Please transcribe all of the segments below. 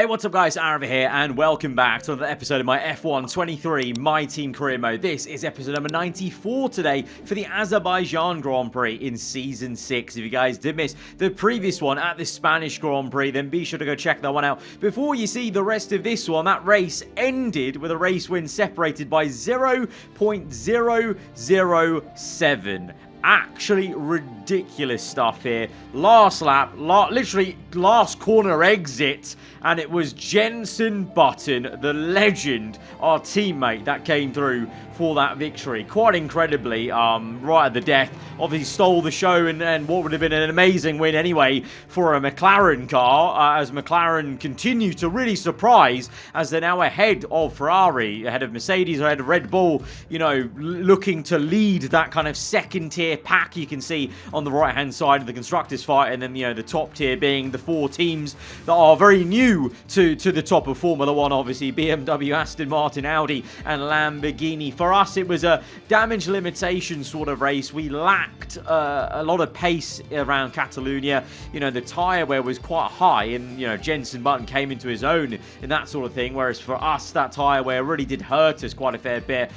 Hey, what's up guys, aarava here, and welcome back to another episode of my F1 23 My Team Career Mode. This is episode number 94 today for the Azerbaijan Grand Prix in Season 6. If you guys did miss the previous one at the Spanish Grand Prix, then be sure to go check that one out. Before you see the rest of this one, that race ended with a race win separated by 0.007. Actually ridiculous stuff here. Last lap, literally last corner exit, and it was Jenson Button, the legend, our teammate, that came through for that victory. Quite incredibly, right at the death. Obviously stole the show and what would have been an amazing win anyway for a McLaren car, as McLaren continue to really surprise as they're now ahead of Ferrari, ahead of Mercedes, ahead of Red Bull, you know, looking to lead that kind of second tier pack you can see on the right hand side of the constructors fight, and then, you know, the top tier being the four teams that are very new to the top of Formula 1, obviously BMW, Aston Martin, Audi and Lamborghini. For us, it was a damage limitation sort of race. We lacked a lot of pace around Catalonia. You know, the tyre wear was quite high, and, you know, Jenson Button came into his own in that sort of thing, whereas for us, that tyre wear really did hurt us quite a fair bit.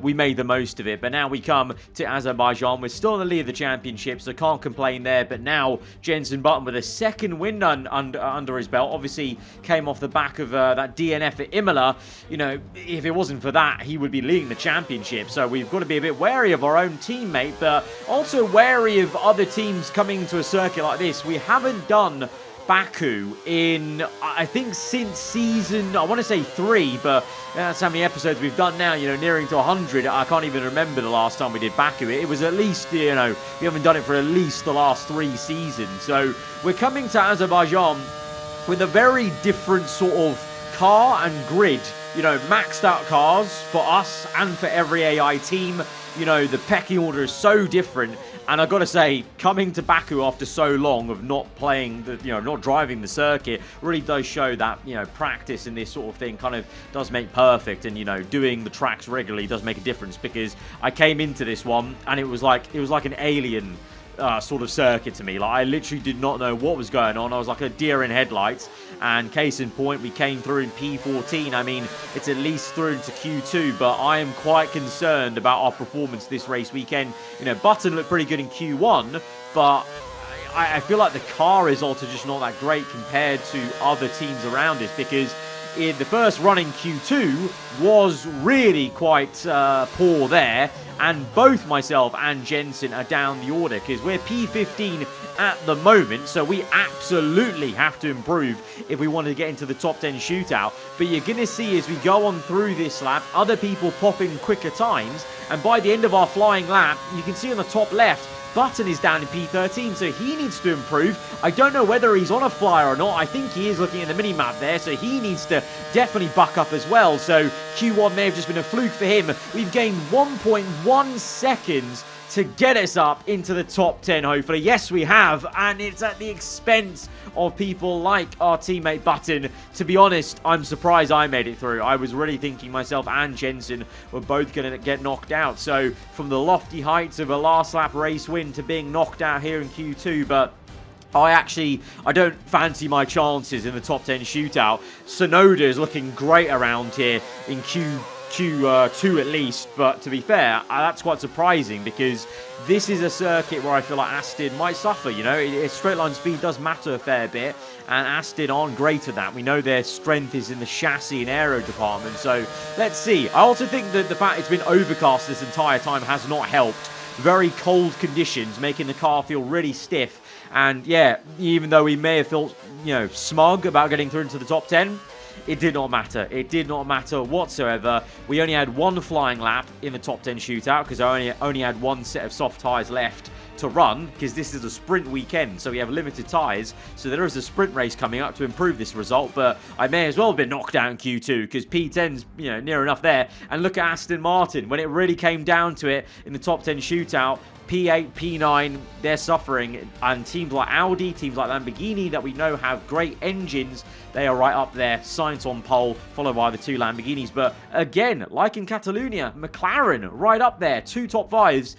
We made the most of it, but now we come to Azerbaijan. We're still in the lead of the championship, so can't complain there, but now Jenson Button with a second win under his belt, obviously came off the back of that DNF at Imola. You know, if it wasn't for that, he would be leading the championship, so we've got to be a bit wary of our own teammate, but also wary of other teams coming into a circuit like this. We haven't done Baku in, I think, since season, I want to say 3, but that's how many episodes we've done now, you know, nearing to 100. I can't even remember the last time we did Baku. It was at least, you know, we haven't done it for at least the last 3 seasons. So we're coming to Azerbaijan with a very different sort of car and grid. You know, maxed out cars for us and for every AI team. You know, the pecking order is so different. And I've got to say, coming to Baku after so long of not playing, not driving the circuit, really does show that, you know, practice in this sort of thing kind of does make perfect. And, you know, doing the tracks regularly does make a difference, because I came into this one and it was like an alien sort of circuit to me. Like, I literally did not know what was going on. I was like a deer in headlights, and case in point, we came through in P14. I mean, it's at least through into Q2, but I am quite concerned about our performance this race weekend. You know, Button looked pretty good in Q1, but I feel like the car is also just not that great compared to other teams around us, because in the first run in Q2 was really quite poor there, and both myself and Jenson are down the order because we're P15 at the moment, so we absolutely have to improve if we want to get into the top 10 shootout. But you're going to see as we go on through this lap, other people pop in quicker times, and by the end of our flying lap, you can see on the top left, Button is down in P13, so he needs to improve. I don't know whether he's on a flyer or not. I think he is looking at the mini-map there, so he needs to definitely buck up as well. So Q1 may have just been a fluke for him. We've gained 1.1 seconds to get us up into the top 10, hopefully. Yes, we have, and it's at the expense of people like our teammate Button. To be honest, I'm surprised I made it through. I was really thinking myself and Jenson were both going to get knocked out. So from the lofty heights of a last lap race win to being knocked out here in Q2, but I don't fancy my chances in the top 10 shootout. Sonoda is looking great around here in Q2 at least, but to be fair, that's quite surprising, because this is a circuit where I feel like Aston might suffer. You know, straight line speed does matter a fair bit, and Aston aren't great at that. We know their strength is in the chassis and aero department, so let's see. I also think that the fact it's been overcast this entire time has not helped. Very cold conditions making the car feel really stiff, and yeah, even though we may have felt, you know, smug about getting through into the top 10, it did not matter. It did not matter whatsoever. We only had one flying lap in the top 10 shootout because I only had one set of soft tyres left to run, because this is a sprint weekend, so we have limited tyres. So there is a sprint race coming up to improve this result, but I may as well have been knocked down in Q2 because P10's, you know, near enough there. And look at Aston Martin. When it really came down to it in the top 10 shootout, P8, P9, they're suffering, and teams like Audi, teams like Lamborghini that we know have great engines, they are right up there. Sainz on pole, followed by the 2 Lamborghinis. But again, like in Catalonia, McLaren right up there, 2 top 5s.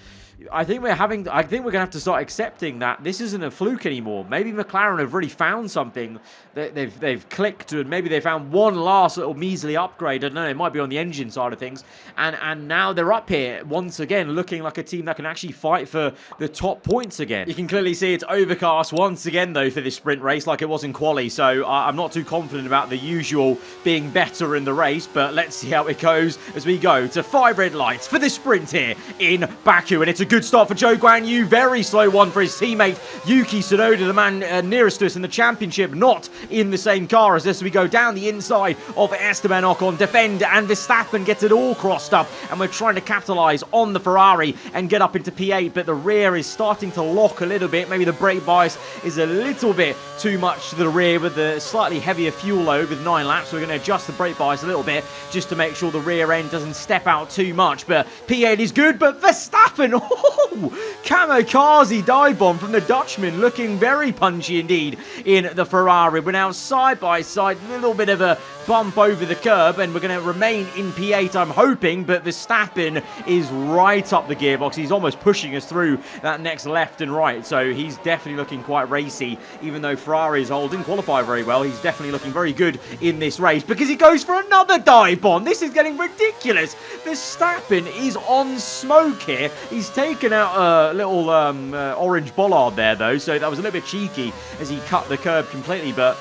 I think we're going to have to start accepting that this isn't a fluke anymore. Maybe McLaren have really found something that they've clicked, and maybe they found one last little measly upgrade. I don't know, it might be on the engine side of things. And now they're up here once again, looking like a team that can actually fight for the top points again. You can clearly see it's overcast once again, though, for this sprint race, like it was in quali. So I'm not too confident about the usual being better in the race, but let's see how it goes as we go to 5 red lights for the sprint here in Baku. And it's a good start for Zhou Guanyu. Very slow one for his teammate Yuki Tsunoda, the man nearest to us in the championship, not in the same car as this. We go down the inside of Esteban Ocon, defend, and Verstappen gets it all crossed up, and we're trying to capitalize on the Ferrari and get up into P8, but the rear is starting to lock a little bit. Maybe the brake bias is a little bit too much to the rear with the slightly heavier fuel load with 9 laps. We're going to adjust the brake bias a little bit just to make sure the rear end doesn't step out too much, but P8 is good. But Verstappen, oh, kamikaze dive bomb from the Dutchman, looking very punchy indeed in the Ferrari. We're now side by side, a little bit of a bump over the curb, and we're going to remain in P8, I'm hoping, but Verstappen is right up the gearbox. He's almost pushing us through that next left and right, so he's definitely looking quite racy. Even though Ferrari as a whole didn't qualify very well, he's definitely looking very good in this race, because he goes for another dive bomb. This is getting ridiculous. Verstappen is on smoke here. He's taken out a little orange bollard there, though, so that was a little bit cheeky as he cut the curb completely, but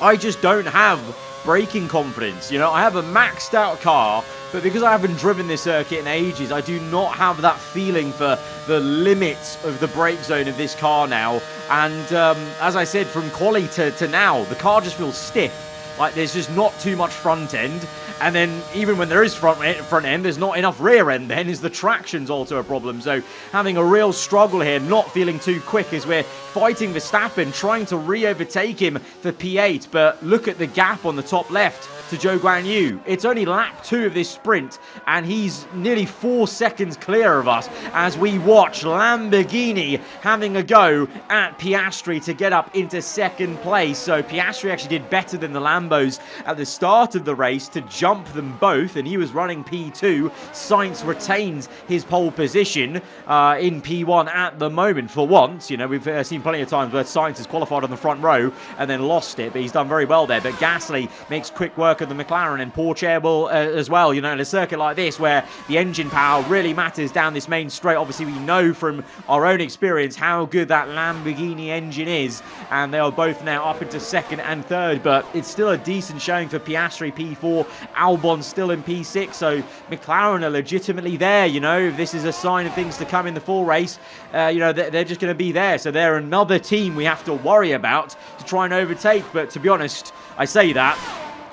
I just don't have braking confidence. You know, I have a maxed out car, but because I haven't driven this circuit in ages, I do not have that feeling for the limits of the brake zone of this car now. And as I said, from quali to now, the car just feels stiff. Like, there's just not too much front end. And then even when there is front end, there's not enough rear end then, as the traction's also a problem. So having a real struggle here, not feeling too quick as we're fighting Verstappen, trying to re-overtake him for P8. But look at the gap on the top left to Zhou Guanyu. It's only lap 2 of this sprint, and he's nearly 4 seconds clear of us as we watch Lamborghini having a go at Piastri to get up into second place. So Piastri actually did better than the Lambos at the start of the race to jump them both, and he was running P2. Sainz retains his pole position in P1 at the moment for once. You know, we've seen plenty of times where Sainz has qualified on the front row and then lost it, but he's done very well there. But Gasly makes quick work of the McLaren, and Porsche will as well. You know, in a circuit like this where the engine power really matters down this main straight, obviously we know from our own experience how good that Lamborghini engine is, and they are both now up into second and third, but it's still a decent showing for Piastri, P4, Albon still in P6, so McLaren are legitimately there. You know, if this is a sign of things to come in the full race, you know, they're just going to be there, so they're another team we have to worry about to try and overtake. But to be honest, I say that,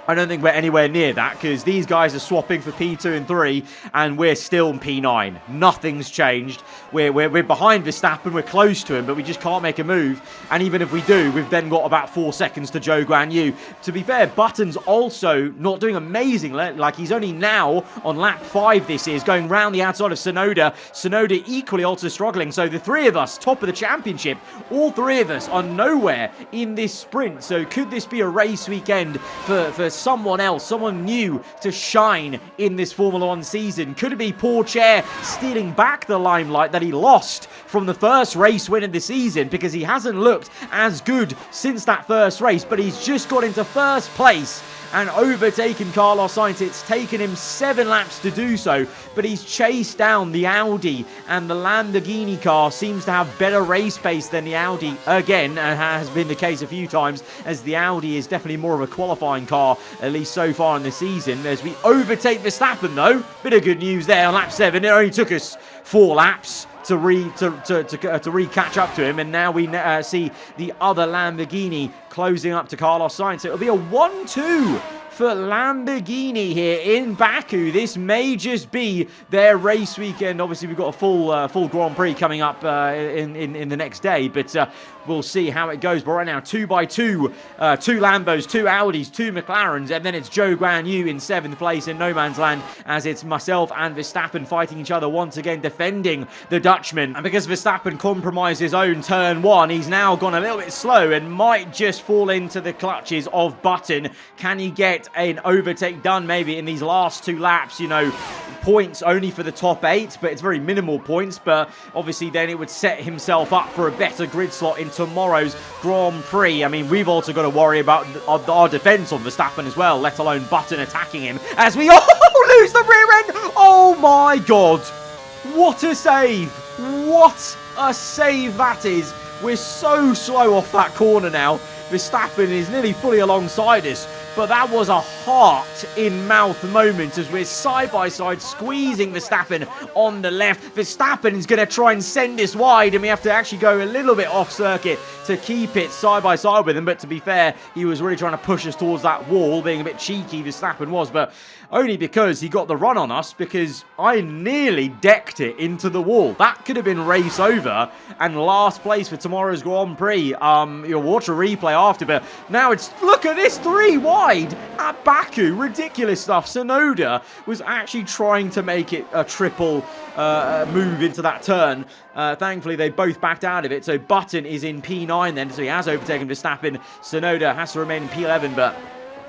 I don't think we're anywhere near that, because these guys are swapping for P2 and 3, and we're still in P9. Nothing's changed. We're behind Verstappen, we're close to him, but we just can't make a move. And even if we do, we've then got about 4 seconds to Zhou Guanyu. To be fair, Button's also not doing amazing. Like, he's only now on lap 5 this is, going round the outside of Tsunoda. Tsunoda equally also struggling. So the 3 of us, top of the championship, all 3 of us are nowhere in this sprint. So could this be a race weekend for someone else, someone new to shine in this Formula 1 season? Could it be Porsche stealing back the limelight that he lost from the first race win of the season, because he hasn't looked as good since that first race, but he's just got into first place and overtaken Carlos Sainz. It's taken him 7 laps to do so, but he's chased down the Audi, and the Lamborghini car seems to have better race pace than the Audi again, and has been the case a few times, as the Audi is definitely more of a qualifying car, at least so far in the season. As we overtake Verstappen though, bit of good news there on lap 7. It only took us 4 laps to re-catch up to him, and now we see the other Lamborghini closing up to Carlos Sainz. So it'll be a 1-2 for Lamborghini here in Baku. This may just be their race weekend. Obviously, we've got a full Grand Prix coming up in the next day, but we'll see how it goes. But right now, 2 by 2, 2 Lambos, 2 Audis, 2 McLarens, and then it's Zhou Guanyu in 7th place in no man's land, as it's myself and Verstappen fighting each other once again, defending the Dutchman. And because Verstappen compromised his own turn 1, he's now gone a little bit slow and might just fall into the clutches of Button. Can he get an overtake done maybe in these last 2 laps? You know, points only for the top 8, but it's very minimal points. But obviously then it would set himself up for a better grid slot in tomorrow's Grand Prix. I mean, we've also got to worry about our defense on Verstappen as well, let alone Button attacking him as we lose the rear end. Oh my God. What a save. What a save that is. We're so slow off that corner now. Verstappen is nearly fully alongside us. But that was a heart-in-mouth moment as we're side by side squeezing Verstappen on the left. Verstappen is going to try and send this wide, and we have to actually go a little bit off circuit to keep it side by side with him. But to be fair, he was really trying to push us towards that wall, being a bit cheeky, Verstappen was. But only because he got the run on us, because I nearly decked it into the wall. That could have been race over and last place for tomorrow's Grand Prix. You'll watch a replay after, but now it's, look at this, 3 wide at Baku. Ridiculous stuff. Tsunoda was actually trying to make it a triple move into that turn. Thankfully, they both backed out of it, so Button is in P9 then, so he has overtaken Verstappen. Tsunoda has to remain in P11, but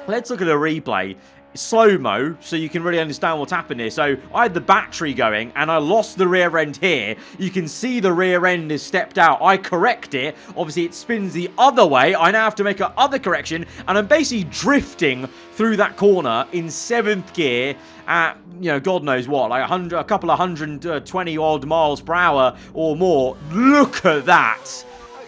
let's look at a replay. Slow-mo, so you can really understand what's happened here. So I had the battery going and I lost the rear end here. You can see the rear end has stepped out. I correct it. Obviously it spins the other way. I now have to make another correction, and I'm basically drifting through that corner in 7th gear at, you know, God knows what, like a couple of 120 odd miles per hour or more. Look at that.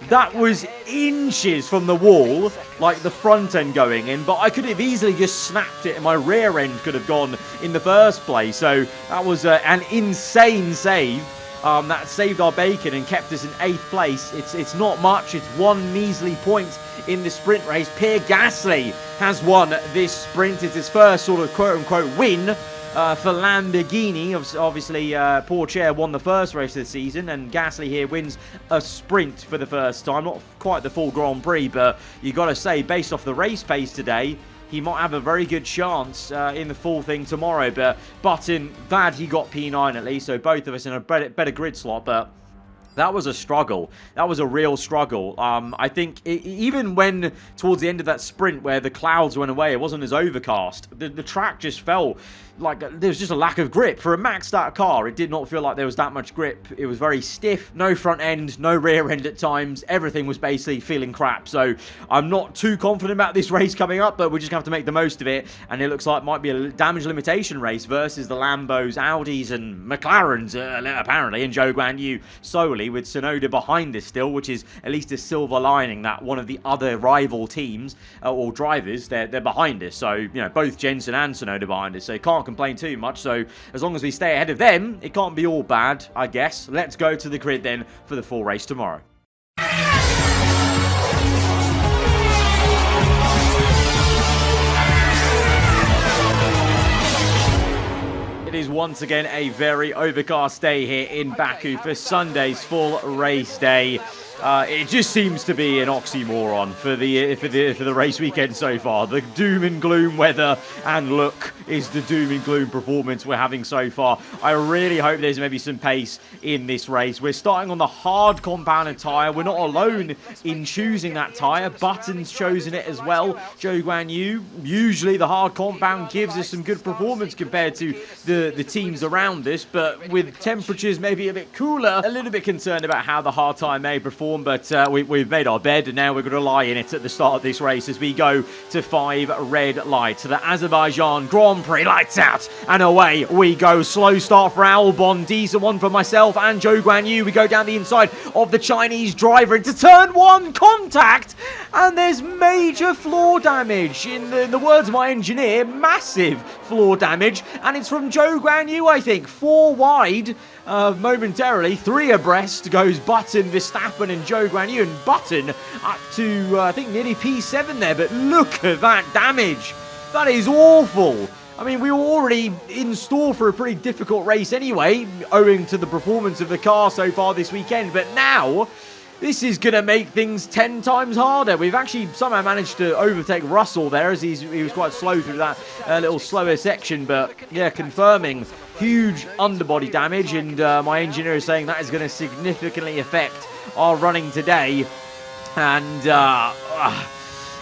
That was inches from the wall, like the front end going in, but I could have easily just snapped it and my rear end could have gone in the first place. So that was an insane save. That saved our bacon and kept us in 8th place. It's not much. It's 1 measly point in the sprint race. Pierre Gasly has won this sprint. It's his first sort of quote-unquote win. For Lamborghini. Obviously, Pourchaire won the first race of the season, and Gasly here wins a sprint for the first time. Not quite the full Grand Prix, but you got to say, based off the race pace today, he might have a very good chance in the full thing tomorrow. But Button, glad he got P9 at least, so both of us in a better grid slot, but that was a struggle. That was a real struggle. I think even when towards the end of that sprint where the clouds went away, it wasn't as overcast. The track just felt like there was just a lack of grip. For a maxed out car, it did not feel like there was that much grip. It was very stiff. No front end, no rear end at times. Everything was basically feeling crap. So I'm not too confident about this race coming up, but we're just going to have to make the most of it. And it looks like it might be a damage limitation race versus the Lambos, Audis and McLarens, apparently, and Zhou Guanyu solely, with Tsunoda behind us still, which is at least a silver lining that one of the other rival teams or drivers, they're behind us. So, you know, both Jensen and Tsunoda behind us. So you can't complain too much. So as long as we stay ahead of them, it can't be all bad, I guess. Let's go to the grid then for the full race tomorrow. It is once again a very overcast day here in Baku for Sunday's full race day. It just seems to be an oxymoron for the race weekend so far. The doom and gloom weather, and look, is the doom and gloom performance we're having so far. I really hope there's maybe some pace in this race. We're starting on the hard compounded tyre. We're not alone in choosing that tyre. Button's chosen it as well. Zhou Guanyu, usually the hard compound gives us some good performance compared to the teams around us, but with temperatures maybe a bit cooler, a little bit concerned about how the hard tyre may perform. But we've made our bed, and now we're going to lie in it at the start of this race as we go to 5 red lights. The Azerbaijan Grand Prix, lights out, and away we go. Slow start for Albon, decent one for myself and Zhou Guanyu. We go down the inside of the Chinese driver into turn 1, contact, and there's major floor damage. In the words of my engineer, massive floor damage, and it's from Zhou Guanyu, I think. 4 wide. Momentarily, 3 abreast goes Button, Verstappen and Zhou Guanyu, and Button up to, I think, nearly P7 there, but look at that damage. That is awful. I mean, we were already in store for a pretty difficult race anyway, owing to the performance of the car so far this weekend, but now this is going to make things 10 times harder. We've actually somehow managed to overtake Russell there, as he was quite slow through that little slower section, but yeah, confirming huge underbody damage, and my engineer is saying that is going to significantly affect our running today. And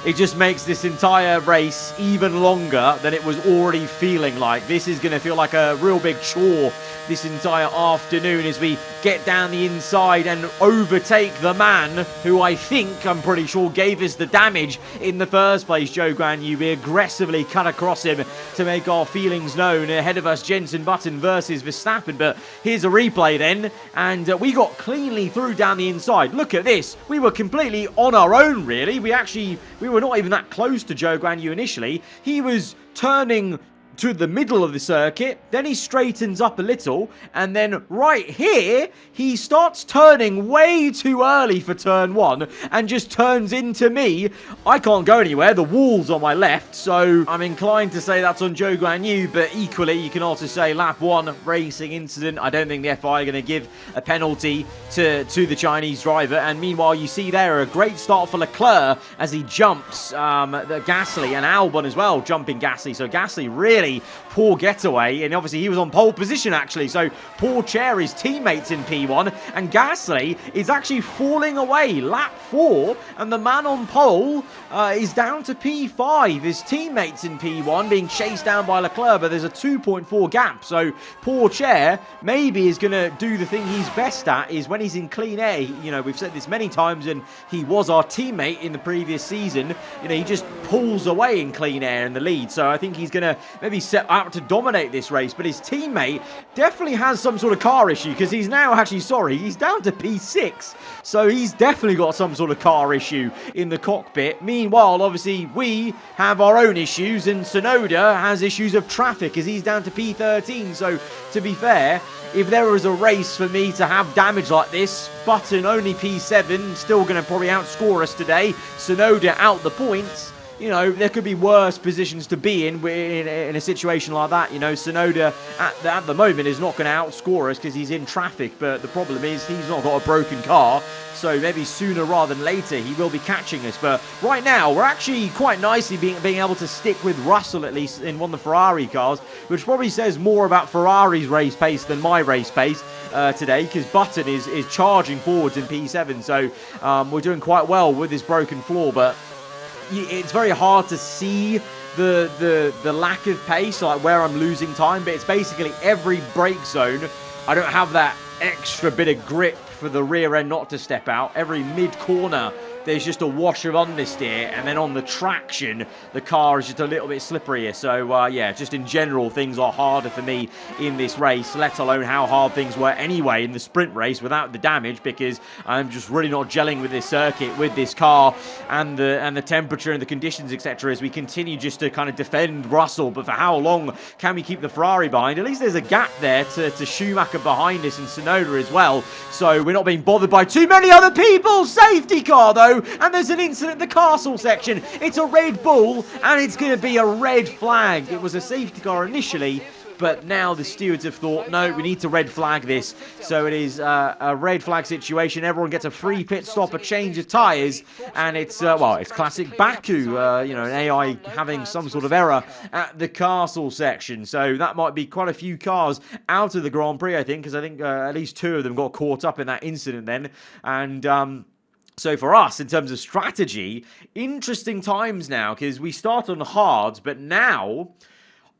it just makes this entire race even longer than it was already feeling like. This is going to feel like a real big chore this entire afternoon as we get down the inside and overtake the man who I'm pretty sure gave us the damage in the first place, Zhou Guanyu. We aggressively cut across him to make our feelings known. Ahead of us, Jenson Button versus Verstappen. But here's a replay then, and we got cleanly through down the inside. Look at this. We were completely on our own, really. We were not even that close to Zhou Guanyu initially. He was turning to the middle of the circuit, then he straightens up a little, and then right here, he starts turning way too early for turn 1, and just turns into me. I can't go anywhere, the wall's on my left, so I'm inclined to say that's on Zhou Guanyu, but equally, you can also say lap 1, racing incident. I don't think the FI are going to give a penalty to the Chinese driver, and meanwhile, you see there a great start for Leclerc as he jumps the Gasly, and Albon as well, jumping Gasly, so Gasly really poor getaway, and obviously he was on pole position actually, so poor chair his teammates in P1, and Gasly is actually falling away lap 4, and the man on pole is down to P5. His teammates in P1 being chased down by Leclerc, but there's a 2.4 gap, so poor chair maybe is going to do the thing he's best at, is when he's in clean air. You know, we've said this many times, and he was our teammate in the previous season. You know, he just pulls away in clean air in the lead, so I think he's going to maybe set out to dominate this race, but his teammate definitely has some sort of car issue, because he's now he's down to P6, so he's definitely got some sort of car issue in the cockpit. Meanwhile, obviously, we have our own issues, and Tsunoda has issues of traffic as he's down to P13, so to be fair, if there was a race for me to have damage like this, Button only P7, still going to probably outscore us today, Tsunoda out the points. You know, there could be worse positions to be in a situation like that. You know, Tsunoda at the moment is not going to outscore us because he's in traffic, but the problem is he's not got a broken car, so maybe sooner rather than later he will be catching us. But right now, we're actually quite nicely being able to stick with Russell, at least in one of the Ferrari cars, which probably says more about Ferrari's race pace than my race pace today, because Button is charging forwards in P7, so we're doing quite well with this broken floor, but it's very hard to see the lack of pace, like where I'm losing time, but it's basically every brake zone. I don't have that extra bit of grip for the rear end not to step out. Every mid-corner, there's just a wash of understeer, and then on the traction, the car is just a little bit slipperier. So, yeah, just in general, things are harder for me in this race, let alone how hard things were anyway in the sprint race without the damage, because I'm just really not gelling with this circuit, with this car, and the temperature and the conditions, etc., as we continue just to kind of defend Russell. But for how long can we keep the Ferrari behind? At least there's a gap there to Schumacher behind us and Tsunoda as well, so we're not being bothered by too many other people. Safety car, though, and there's an incident in the castle section. It's a Red Bull, and it's going to be a red flag. It was a safety car initially, but now the stewards have thought, no, we need to red flag this. So it is a red flag situation. Everyone gets a free pit stop, a change of tyres, and it's, well, it's classic Baku, you know, an AI having some sort of error at the castle section. So that might be quite a few cars out of the Grand Prix, I think, because I think at least 2 of them got caught up in that incident then. And so for us, in terms of strategy, interesting times now, because we start on hards, but now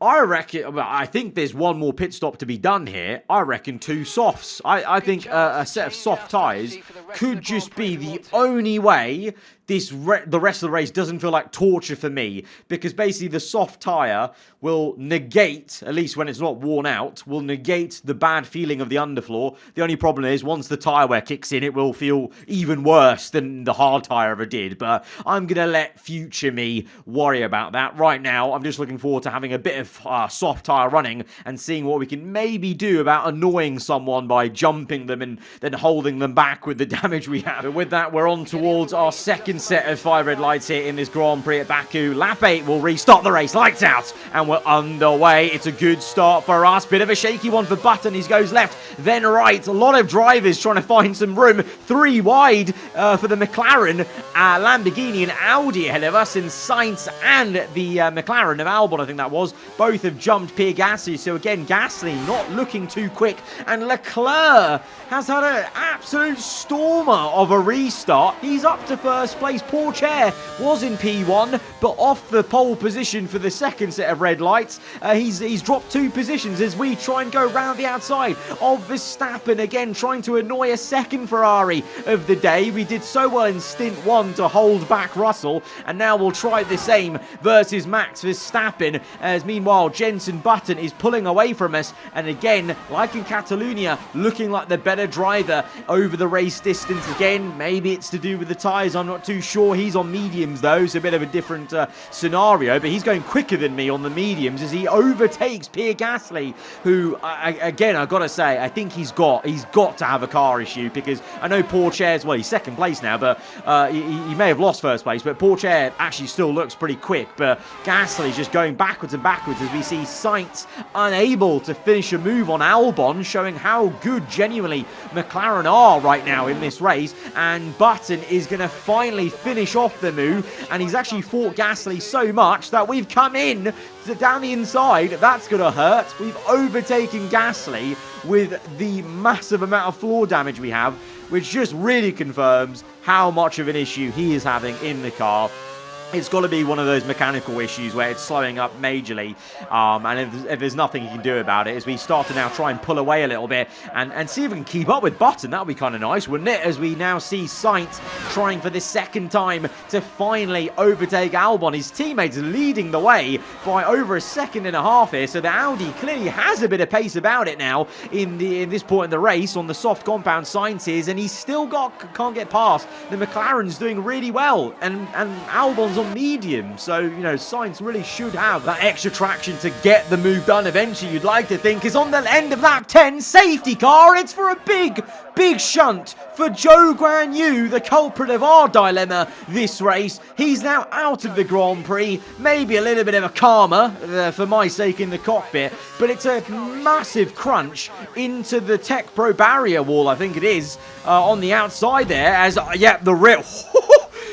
I reckon, well, I think there's one more pit stop to be done here. I reckon 2 softs. I think a set of soft tyres could just be the only way the rest of the race doesn't feel like torture for me, because basically the soft tyre will negate, at least when it's not worn out, will negate the bad feeling of the underfloor. The only problem is once the tyre wear kicks in, it will feel even worse than the hard tyre ever did, but I'm going to let future me worry about that. Right now, I'm just looking forward to having a bit of soft tyre running and seeing what we can maybe do about annoying someone by jumping them and then holding them back with the damage we have. But with that, we're on towards our second set of 5 red lights here in this Grand Prix at Baku. Lap 8 will restart the race. Lights out, and we're underway. It's a good start for us. Bit of a shaky one for Button. He goes left, then right. A lot of drivers trying to find some room. 3 wide for the McLaren, Lamborghini and Audi ahead of us, and Sainz and the McLaren of Albon, I think that was. Both have jumped Pierre Gasly, so again, Gasly not looking too quick, and Leclerc has had an absolute stormer of a restart. He's up to first place place. Pourchaire was in P1, but off the pole position for the second set of red lights. He's dropped 2 positions as we try and go round the outside of Verstappen, again trying to annoy a second Ferrari of the day. We did so well in stint 1 to hold back Russell, and now we'll try the same versus Max Verstappen, as meanwhile Jenson Button is pulling away from us, and again, like in Catalonia, looking like the better driver over the race distance again. Maybe it's to do with the tyres, I'm not too sure. He's on mediums though, so a bit of a different scenario, but he's going quicker than me on the mediums as he overtakes Pierre Gasly, who again, I've got to say, I think he's got to have a car issue, because I know Pourchaire's, well, he's second place now, but he may have lost first place, but Pourchaire actually still looks pretty quick, but Gasly's just going backwards and backwards as we see Sainz unable to finish a move on Albon, showing how good genuinely McLaren are right now in this race, and Button is going to finally finish off the move, and he's actually fought Gasly so much that we've come in down the inside. That's going to hurt. We've overtaken Gasly with the massive amount of floor damage we have, which just really confirms how much of an issue he is having in the car. It's got to be one of those mechanical issues where it's slowing up majorly, and if there's nothing you can do about it, as we start to now try and pull away a little bit and see if we can keep up with Button. That would be kind of nice, wouldn't it? As we now see Sainz trying for the second time to finally overtake Albon. His teammates leading the way by over a second and a half here, so the Audi clearly has a bit of pace about it now in this point in the race on the soft compound. Sainz is, and he's still can't get past. The McLaren's doing really well, and Albon's on medium, so you know Sainz really should have that extra traction to get the move done eventually, you'd like to think. Is on the end of lap 10, safety car. It's for a big shunt for Zhou Guanyu, the culprit of our dilemma this race. He's now out of the Grand Prix. Maybe a little bit of a karma for my sake in the cockpit, but it's a massive crunch into the Tech Pro barrier wall, I think it is, on the outside there, as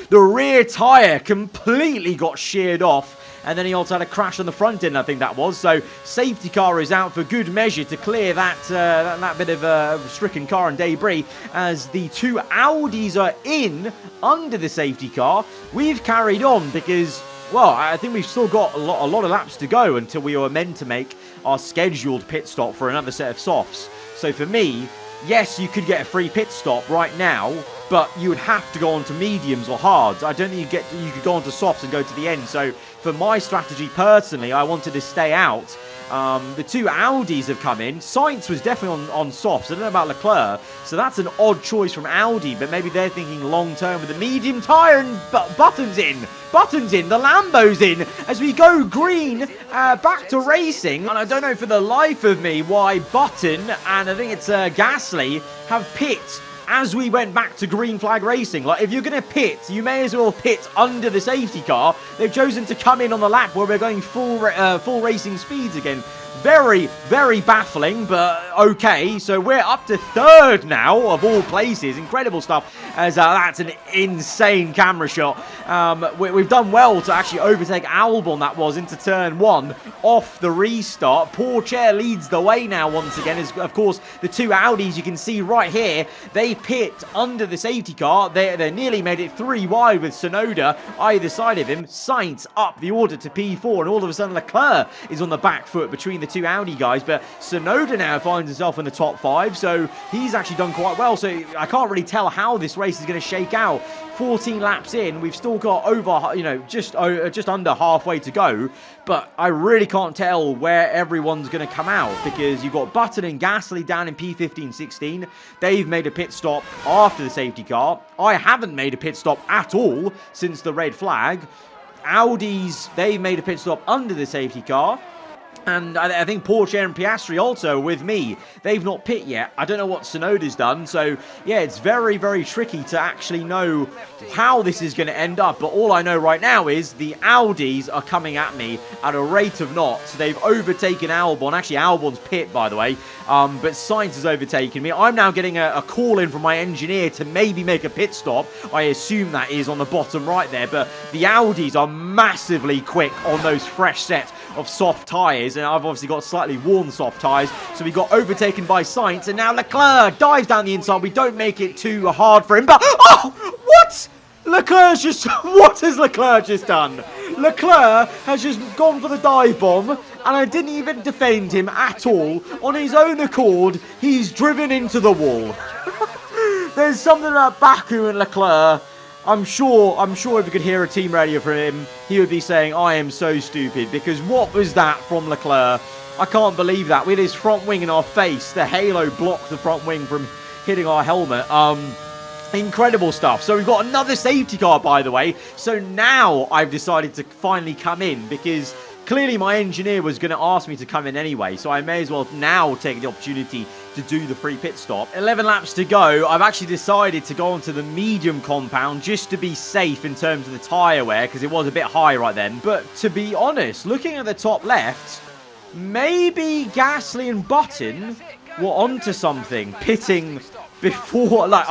the rear tyre completely got sheared off, and then he also had a crash on the front end, I think that was. So safety car is out for good measure to clear that bit of stricken car and debris, as the 2 Audis are in under the safety car. We've carried on because, well, I think we've still got a lot of laps to go until we are meant to make our scheduled pit stop for another set of softs. So for me, yes, you could get a free pit stop right now, but you would have to go on to mediums or hards. I don't think you could go on to softs and go to the end. So for my strategy personally, I wanted to stay out. The 2 Audis have come in. Sainz was definitely on softs. I don't know about Leclerc, so that's an odd choice from Audi, but maybe they're thinking long term with the medium tyre, and Button's in. Button's in, the Lambo's in, as we go green, back to racing. And I don't know for the life of me why Button, and I think it's Gasly, have pit as we went back to green flag racing. Like, if you're going to pit, you may as well pit under the safety car. They've chosen to come in on the lap where we're going full racing speeds again. Very, very baffling, but okay. So we're up to 3rd now, of all places. Incredible stuff, as that's an insane camera shot. We've done well to actually overtake Albon, that was, into turn 1 off the restart. Pourchaire leads the way now once again, as of course the 2 Audis you can see right here, they pit under the safety car. They nearly made it 3 wide with Tsunoda either side of him. Sainz up the order to P4, and all of a sudden Leclerc is on the back foot between the 2 Audi guys, but Tsunoda now finds himself in the top 5, so he's actually done quite well. So I can't really tell how this race is going to shake out. 14 laps in, we've still got over, just under halfway to go, but I really can't tell where everyone's going to come out, because you've got Button and Gasly down in P15, 16. They've made a pit stop after the safety car. I haven't made a pit stop at all since the red flag. Audis, they've made a pit stop under the safety car. And I think Pourchaire and Piastri also with me. They've not pit yet. I don't know what Tsunoda's done. So, yeah, it's very, very tricky to actually know how this is going to end up. But all I know right now is the Audis are coming at me at a rate of knots. They've overtaken Albon. Actually, Albon's pit, by the way. But Sainz has overtaken me. I'm now getting a call in from my engineer to maybe make a pit stop. I assume that is on the bottom right there. But the Audis are massively quick on those fresh sets of soft tyres, and I've obviously got slightly worn soft tyres, so we got overtaken by Sainz, and now Leclerc dives down the inside. We don't make it too hard for him, but oh, what? Leclerc's just... What has Leclerc just done? Leclerc has just gone for the dive bomb, and I didn't even defend him at all. On his own accord, he's driven into the wall. There's something about Baku and Leclerc. I'm sure if you could hear a team radio from him, he would be saying, I am so stupid, because what was that from Leclerc? I can't believe that. With his front wing in our face, the halo blocked the front wing from hitting our helmet. Incredible stuff. So we've got another safety car, by the way. So now I've decided to finally come in, because clearly my engineer was going to ask me to come in anyway. So I may as well now take the opportunity to do the free pit stop. 11 laps to go. I've actually decided to go onto the medium compound just to be safe in terms of the tyre wear, because it was a bit high right then. But to be honest, looking at the top left, maybe Gasly and Button were onto something, pitting before, like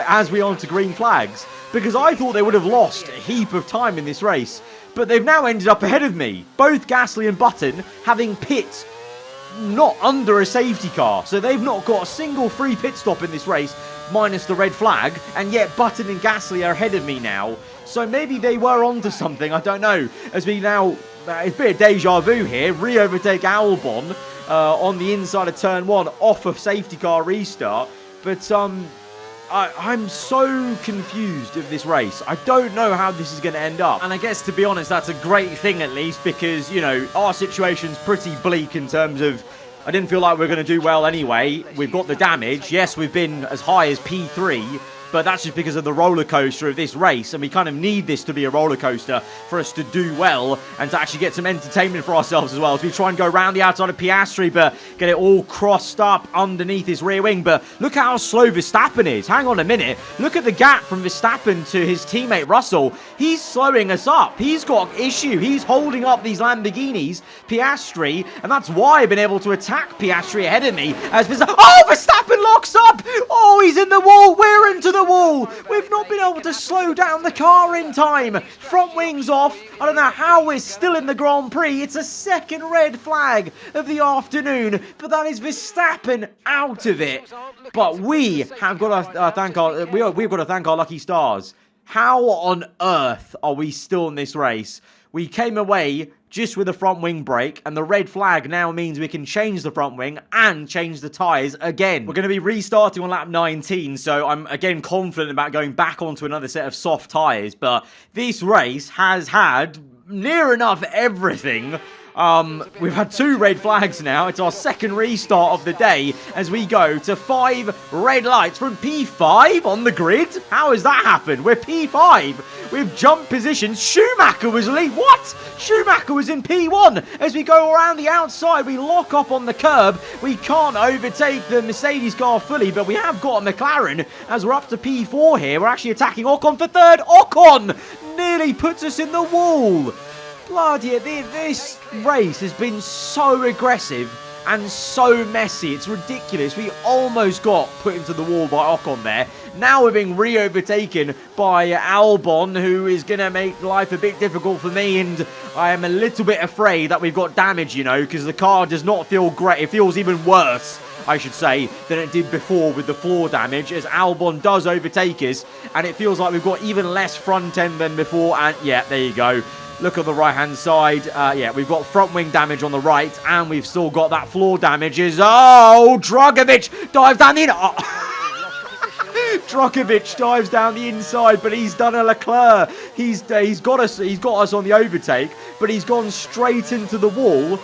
as we onto green flags, because I thought they would have lost a heap of time in this race, but they've now ended up ahead of me. Both Gasly and Button having pit not under a safety car, so they've not got a single free pit stop in this race, minus the red flag, and yet Button and Gasly are ahead of me now. So maybe they were onto something, I don't know, as we now, it's a bit of deja vu here, re-overtake Albon on the inside of turn 1 off of safety car restart. But I'm so confused of this race. I don't know how this is going to end up. And I guess, to be honest, that's a great thing at least, because, you know, our situation's pretty bleak in terms of, I didn't feel like we were going to do well anyway. We've got the damage. Yes, we've been as high as P3, but that's just because of the roller coaster of this race, and we kind of need this to be a roller coaster for us to do well and to actually get some entertainment for ourselves as well, as we try and go around the outside of Piastri, but get it all crossed up underneath his rear wing. But look how slow Verstappen is. Hang on a minute. Look at the gap from Verstappen to his teammate Russell. He's slowing us up. He's got issue. He's holding up these Lamborghinis, Piastri, and that's why I've been able to attack Piastri ahead of me. As Verstappen locks up. Oh, he's in the wall. We're into the wall. We've not been able to slow down the car in time. Front wings off. I don't know how we're still in the Grand Prix. It's a second red flag of the afternoon, but that is Verstappen out of it. But we have got to thank we've got to thank our lucky stars. How on earth are we still in this race? We came away just with the front wing brake, and the red flag now means we can change the front wing and change the tyres again. We're going to be restarting on lap 19, so I'm again confident about going back onto another set of soft tyres, but this race has had near enough everything. We've had 2 red flags now. It's our second restart of the day as we go to 5 red lights from P5 on the grid. How has that happened? We're P5. We've jumped positions. Schumacher was lead. What? Schumacher was in P1. As we go around the outside, we lock up on the curb. We can't overtake the Mercedes car fully, but we have got a McLaren as we're up to P4 here. We're actually attacking Ocon for third. Ocon nearly puts us in the wall. Bloody, this race has been so aggressive and so messy. It's ridiculous. We almost got put into the wall by Ocon there. Now we're being re-overtaken by Albon, who is going to make life a bit difficult for me, and I am a little bit afraid that we've got damage, you know, because the car does not feel great. It feels even worse, I should say, than it did before with the floor damage, as Albon does overtake us, and it feels like we've got even less front end than before, and yeah, there you go. Look at the right-hand side. Yeah, we've got front wing damage on the right, and we've still got that floor damages. Oh, Dragovic dives down the Dragovic dives down the inside, but he's done a Leclerc. He's got us on the overtake, but he's gone straight into the wall.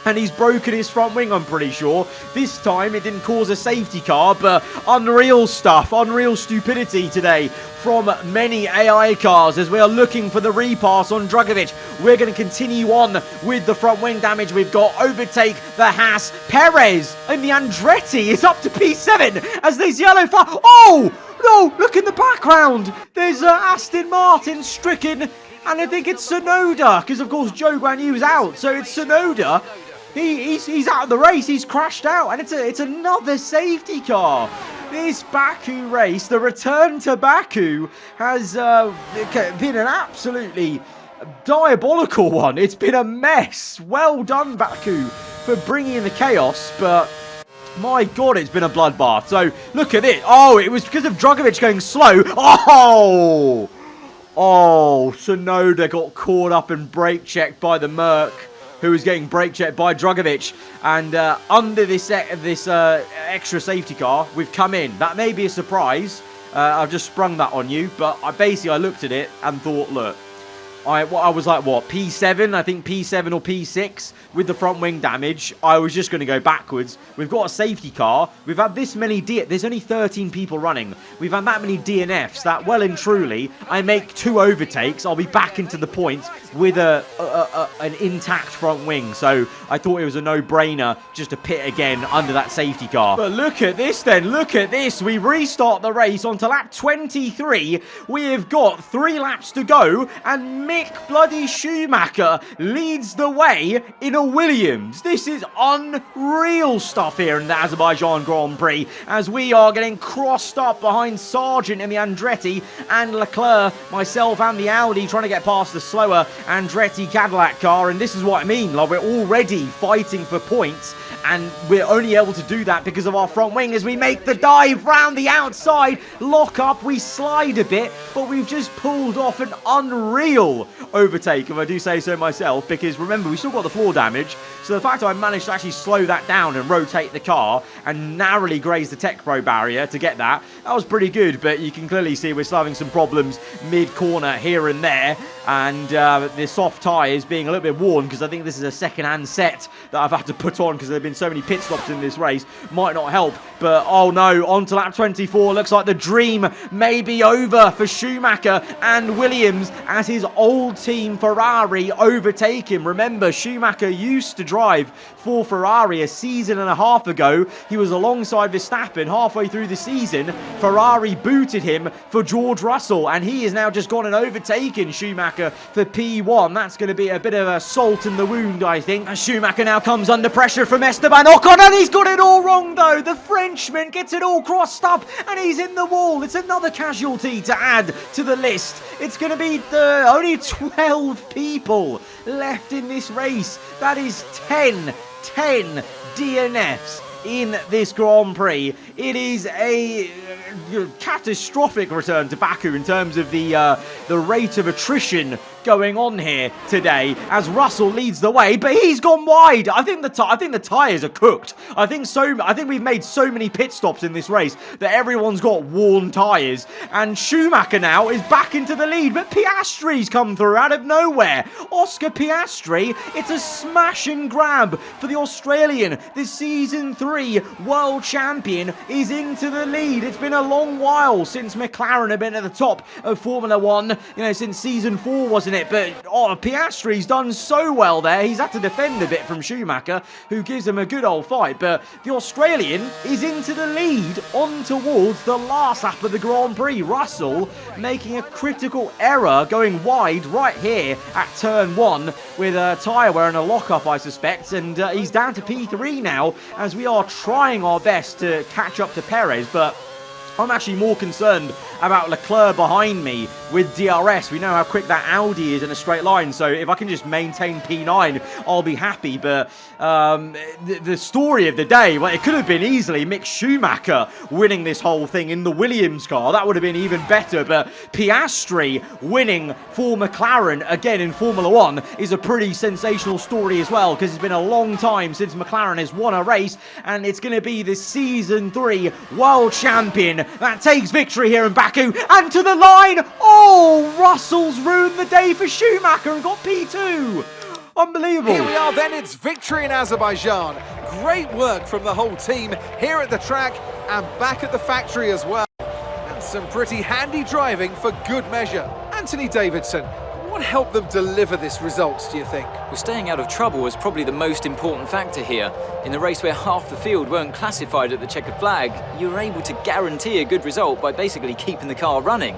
And he's broken his front wing, I'm pretty sure. This time, it didn't cause a safety car, but unreal stuff, unreal stupidity today from many AI cars as we are looking for the repass on Dragovic. We're going to continue on with the front wing damage we've got. Overtake the Haas. Perez and the Andretti is up to P7 as there's yellow flag. Oh, no, look in the background. There's Aston Martin stricken, and I think it's Tsunoda, because, of course, Zhou Guanyu's out, so it's Tsunoda. He's out of the race. He's crashed out, and it's another safety car. This Baku race, the return to Baku, has been an absolutely diabolical one. It's been a mess. Well done, Baku, for bringing in the chaos, but my God, it's been a bloodbath. So look at it. Oh, it was because of Dragovic going slow. Oh! Oh, Tsunoda got caught up and brake checked by the Merc, who was getting brake checked by Drugovich. And under this extra safety car, we've come in. That may be a surprise. I've just sprung that on you, but I looked at it and thought, look, I was like, what, P7? I think P7 or P6 with the front wing damage. I was just going to go backwards. We've got a safety car. We've had this many there's only 13 people running. We've had that many DNFs that, well and truly, I make 2 overtakes. I'll be back into the points with an intact front wing. So I thought it was a no-brainer just to pit again under that safety car. But look at this then. Look at this. We restart the race onto lap 23. We have got 3 laps to go, and Mick bloody Schumacher leads the way in a Williams. This is unreal stuff here in the Azerbaijan Grand Prix, as we are getting crossed up behind Sargent in the Andretti and Leclerc, myself and the Audi trying to get past the slower Andretti Cadillac car. And this is what I mean, like, we're already fighting for points, and we're only able to do that because of our front wing as we make the dive round the outside. Lock up, we slide a bit, but we've just pulled off an unreal overtake, if I do say so myself, because remember, we still got the floor damage. So the fact that I managed to actually slow that down and rotate the car and narrowly graze the Tech Pro barrier to get that was pretty good. But you can clearly see we're still having some problems mid-corner here and there, and the soft tyres being a little bit worn, because I think this is a second-hand set that I've had to put on because there have been so many pit stops in this race. Might not help, but oh no, on to lap 24. Looks like the dream may be over for Schumacher and Williams as his old team Ferrari overtake him. Remember, Schumacher used to drive for Ferrari a season and a half ago. He was alongside Verstappen halfway through the season. Ferrari booted him for George Russell, and he has now just gone and overtaken Schumacher for P1. That's going to be a bit of a salt in the wound, I think. And Schumacher now comes under pressure from Esteban Ocon, and he's got it all wrong though. The Frenchman gets it all crossed up, and he's in the wall. It's another casualty to add to the list. It's going to be only 12 people left in this race. That is 10 DNFs in this Grand Prix. It is a catastrophic return to Baku in terms of the rate of attrition going on here today, as Russell leads the way, but he's gone wide. I think the tyres are cooked. I think we've made so many pit stops in this race that everyone's got worn tyres, and Schumacher now is back into the lead, but Piastri's come through out of nowhere. Oscar Piastri, it's a smash and grab for the Australian. The Season 3 world champion is into the lead. It's been a long while since McLaren have been at the top of Formula 1, since Season 4 wasn't it, but Piastri's done so well there. He's had to defend a bit from Schumacher, who gives him a good old fight, but the Australian is into the lead on towards the last lap of the Grand Prix. Russell making a critical error going wide right here at turn 1 with a tyre wear and a lockup, I suspect, and he's down to P3 now as we are trying our best to catch up to Perez, but I'm actually more concerned about Leclerc behind me with DRS. We know how quick that Audi is in a straight line, so if I can just maintain P9, I'll be happy. But the story of the day, well, it could have been easily Mick Schumacher winning this whole thing in the Williams car. That would have been even better, but Piastri winning for McLaren again in Formula 1 is a pretty sensational story as well, because it's been a long time since McLaren has won a race, and it's going to be the Season 3 world champion that takes victory here in Baku, and to the line. Oh, Russell's ruined the day for Schumacher and got P2. Unbelievable. Here we are then, it's victory in Azerbaijan. Great work from the whole team here at the track and back at the factory as well. And some pretty handy driving for good measure. Anthony Davidson, what helped them deliver this result, do you think? Well, staying out of trouble was probably the most important factor here. In the race where half the field weren't classified at the checkered flag, you were able to guarantee a good result by basically keeping the car running.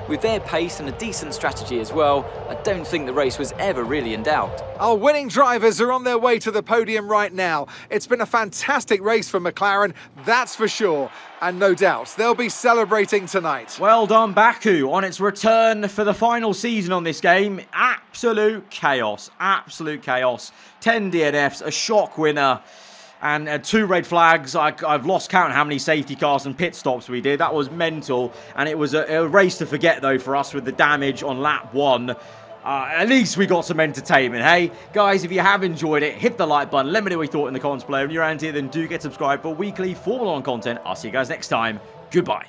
With their pace and a decent strategy as well, I don't think the race was ever really in doubt. Our winning drivers are on their way to the podium right now. It's been a fantastic race for McLaren, that's for sure. And no doubt, they'll be celebrating tonight. Well done, Baku, on its return for the final season on this game. Absolute chaos. Absolute chaos. 10 DNFs, a shock winner. and 2 red flags. I've lost count how many safety cars and pit stops we did. That was mental, and it was a race to forget, though, for us with the damage on lap 1. At least we got some entertainment, hey? Guys, if you have enjoyed it, hit the like button. Let me know what you thought in the comments below. If you're around here, then do get subscribed for weekly Formula 1 content. I'll see you guys next time. Goodbye.